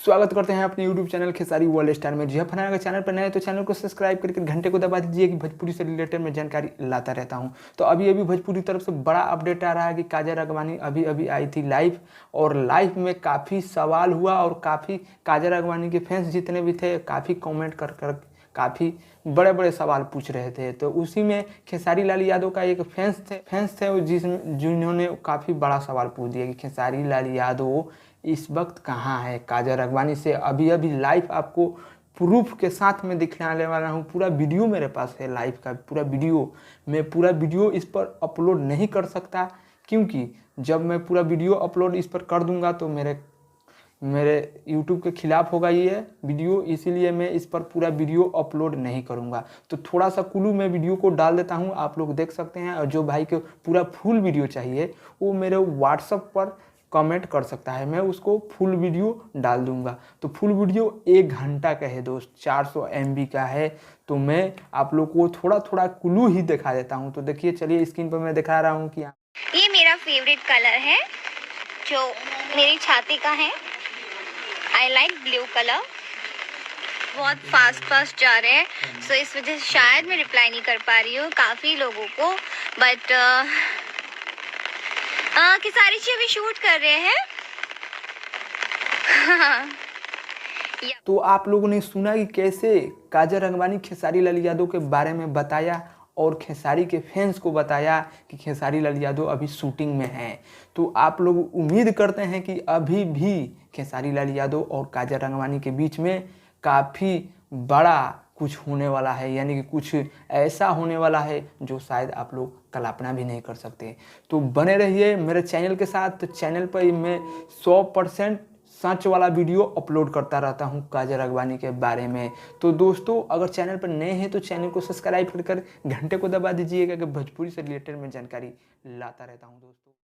स्वागत करते हैं अपने YouTube channel Khesari world star में। जी हाँ, फरहान, अगर चैनल पर नए हैं तो चैनल को सब्सक्राइब करके घंटे को दबा दीजिए कि भोजपुरी से रिलेटेड मैं जानकारी लाता रहता हूं। तो अभी भोजपुरी तरफ से बड़ा अपडेट आ रहा है कि काजल राघवानी अभी आई थी लाइव, और लाइव में काफ़ी सवाल हुआ और काफ़ी काजल राघवानी के फैंस जितने भी थे काफ़ी कॉमेंट कर काफ़ी बड़े बड़े सवाल पूछ रहे थे। तो उसी में खेसारी लाल यादव का एक फैंस थे जिन्होंने काफ़ी बड़ा सवाल पूछ दिया कि खेसारी लाल यादव इस वक्त कहाँ है। काजल राघवानी से अभी लाइव आपको प्रूफ के साथ में दिखाने वाला हूँ। पूरा वीडियो मेरे पास है, लाइव का पूरा वीडियो। मैं पूरा वीडियो इस पर अपलोड नहीं कर सकता, क्योंकि जब मैं पूरा वीडियो अपलोड इस पर कर दूंगा तो मेरे YouTube के खिलाफ होगा ये वीडियो, इसीलिए मैं इस पर पूरा वीडियो अपलोड नहीं करूंगा। तो थोड़ा सा कुल्लू में वीडियो को डाल देता हूं, आप लोग देख सकते हैं। और जो भाई को पूरा फुल वीडियो चाहिए वो मेरे व्हाट्सएप पर कमेंट कर सकता है, मैं उसको फुल वीडियो डाल दूंगा। तो फुल वीडियो 1 घंटा का है दोस्त, 400 MB का है। तो मैं आप लोग को थोड़ा थोड़ा कुल्लू ही दिखा देता हूँ। तो देखिए, चलिए स्क्रीन पर मैं दिखा रहा हूँ कि ये मेरा फेवरेट कलर है जो मेरी छाती का है। I like blue colour. बहुत फास्ट जा रहे हैं, सो इस वजह से शायद मैं रिप्लाई नहीं कर पा रही हूँ काफ़ी लोगों को। बट खेसारी जी अभी शूट कर रहे हैं। तो आप लोगों ने सुना कि कैसे काजल राघवानी खेसारी लाल यादव के बारे में बताया और खेसारी के फैंस को बताया कि खेसारी लाल यादव अभी शूटिंग में हैं। तो आप लोग उम्मीद करते हैं कि अभी भी खेसारी लाल यादव और काजल राघवानी के बीच में काफ़ी बड़ा कुछ होने वाला है, यानी कि कुछ ऐसा होने वाला है जो शायद आप लोग कल्पना भी नहीं कर सकते। तो बने रहिए मेरे चैनल के साथ। तो चैनल पर मैं 100% सच वाला वीडियो अपलोड करता रहता हूं काजल राघवानी के बारे में। तो दोस्तों, अगर चैनल पर नए हैं तो चैनल को सब्सक्राइब कर घंटे को दबा दीजिएगा कि भोजपुरी से रिलेटेड मैं जानकारी लाता रहता हूं दोस्तों।